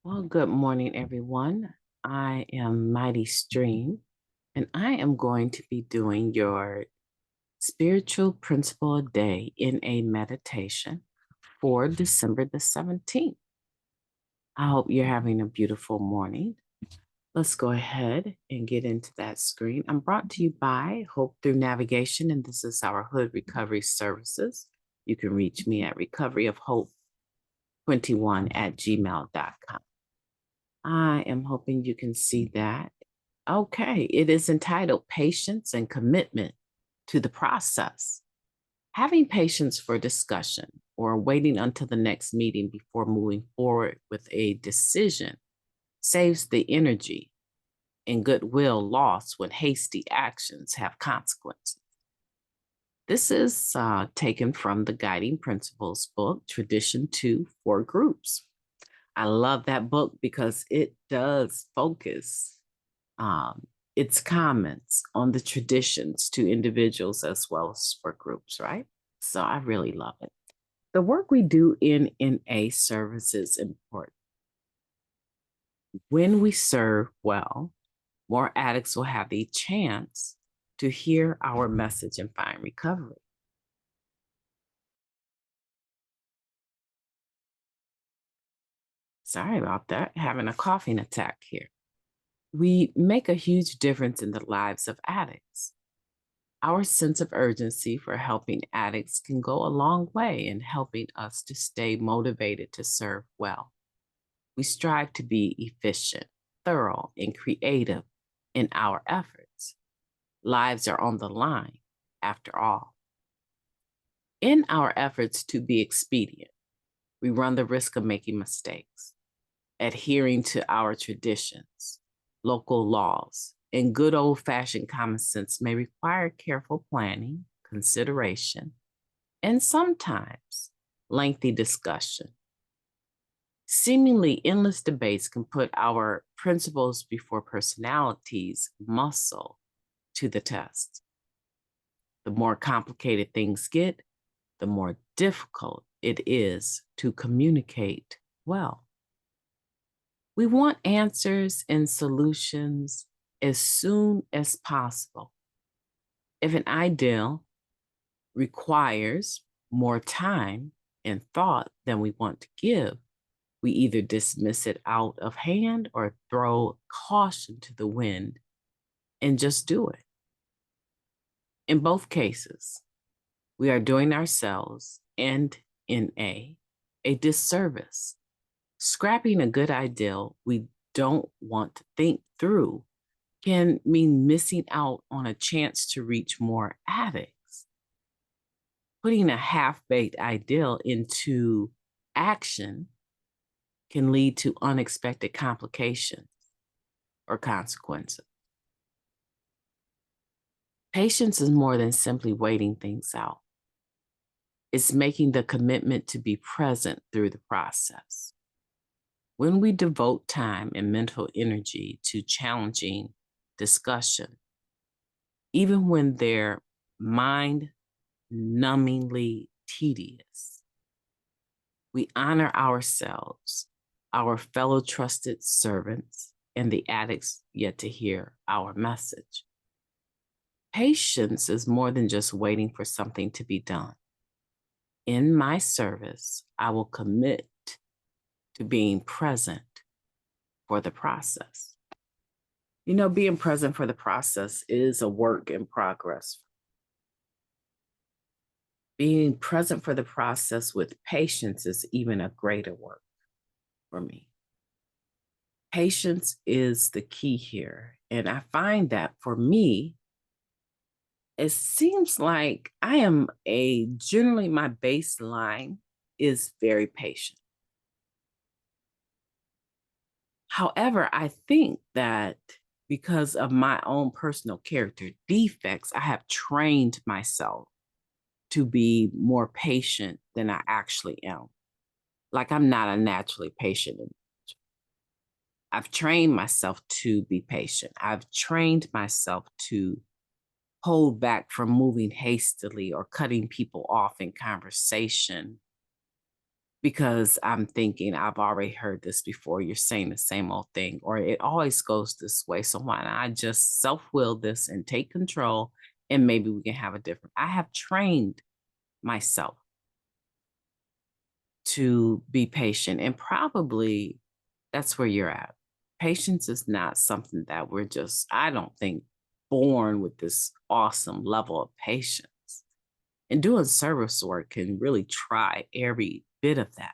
Well, good morning, everyone. I am Mighty Stream, and I am going to be doing your spiritual principle a day in a meditation for December the 17th. I hope you're having a beautiful morning. Let's go ahead and get into that screen. I'm brought to you by Hope Through Navigation, and this is our Hood Recovery Services. You can reach me at recoveryofhope21@gmail.com. I am hoping you can see that. Okay, it is entitled Patience and Commitment to the Process. Having patience for discussion or waiting until the next meeting before moving forward with a decision saves the energy and goodwill lost when hasty actions have consequences. This is taken from the Guiding Principles book, Tradition 2 for Groups. I love that book because it does focus its comments on the traditions to individuals as well as for groups, right? So I really love it. The work we do in NA service is important. When we serve well, more addicts will have the chance to hear our message and find recovery. Sorry about that, having a coughing attack here. We make a huge difference in the lives of addicts. Our sense of urgency for helping addicts can go a long way in helping us to stay motivated to serve well. We strive to be efficient, thorough, and creative in our efforts. Lives are on the line, after all. In our efforts to be expedient, we run the risk of making mistakes, adhering to our traditions, local laws, and good old-fashioned common sense may require careful planning, consideration, and sometimes lengthy discussion. Seemingly endless debates can put our principles before personalities muscle to the test. The more complicated things get, the more difficult it is to communicate well. We want answers and solutions as soon as possible. If an ideal requires more time and thought than we want to give, we either dismiss it out of hand or throw caution to the wind and just do it. In both cases, we are doing ourselves and NA a disservice. Scrapping a good ideal we don't want to think through can mean missing out on a chance to reach more addicts. Putting a half-baked ideal into action can lead to unexpected complications or consequences. Patience is more than simply waiting things out. It's making the commitment to be present through the process. When we devote time and mental energy to challenging discussion, even when they're mind-numbingly tedious, we honor ourselves, our fellow trusted servants, and the addicts yet to hear our message. Patience is more than just waiting for something to be done. In my service, I will commit to being present for the process. You know, being present for the process is a work in progress. Being present for the process with patience is even a greater work for me. Patience is the key here. And I find that for me, it seems like generally my baseline is very patient. However, I think that because of my own personal character defects, I have trained myself to be more patient than I actually am. Like I'm not a naturally patient individual. I've trained myself to be patient. I've trained myself to hold back from moving hastily or cutting people off in conversation because I'm thinking I've already heard this before. You're saying the same old thing, or it always goes this way. So why not I just self-will this and take control, and maybe we can have a different. I have trained myself to be patient, and probably that's where you're at. Patience is not something that we're just, I don't think, born with this awesome level of patience. And doing service work can really try every bit of that.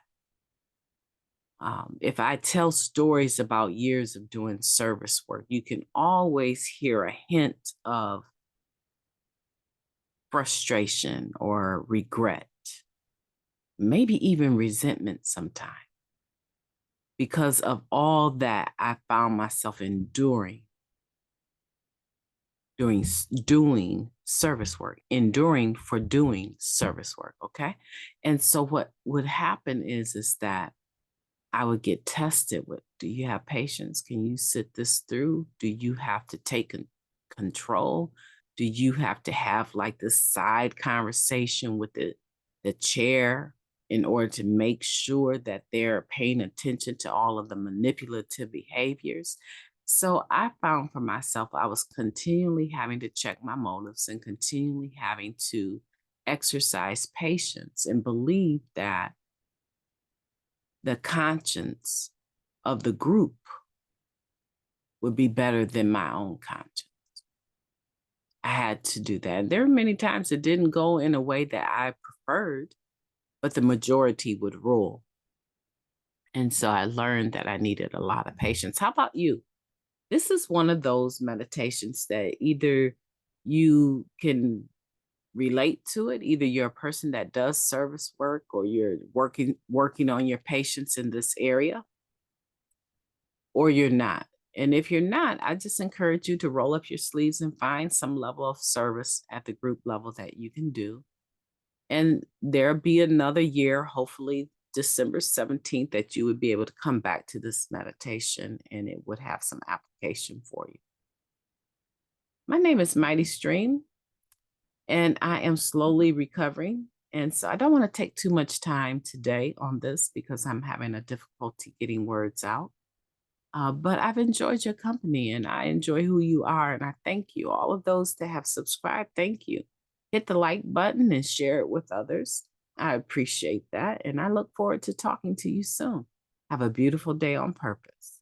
If I tell stories about years of doing service work, you can always hear a hint of frustration or regret, maybe even resentment sometimes, because of all that I found myself enduring doing service work, enduring for doing service work. Okay. And so what would happen is that I would get tested with, do you have patience? Can you sit this through? Do you have to take control? Do you have to have like this side conversation with the chair in order to make sure that they're paying attention to all of the manipulative behaviors? So I found for myself, I was continually having to check my motives and continually having to exercise patience and believe that the conscience of the group would be better than my own conscience. I had to do that. And there were many times it didn't go in a way that I preferred, but the majority would rule. And so I learned that I needed a lot of patience. How about you? This is one of those meditations that either you can relate to it, either you're a person that does service work or you're working on your patience in this area, or you're not. And if you're not, I just encourage you to roll up your sleeves and find some level of service at the group level that you can do. And there'll be another year, hopefully December 17th, that you would be able to come back to this meditation and it would have some application for you. My name is Mighty Stream, and I am slowly recovering. And so I don't want to take too much time today on this because I'm having a difficulty getting words out. But I've enjoyed your company and I enjoy who you are. And I thank you. All of those that have subscribed, thank you. Hit the like button and share it with others. I appreciate that. And I look forward to talking to you soon. Have a beautiful day on purpose.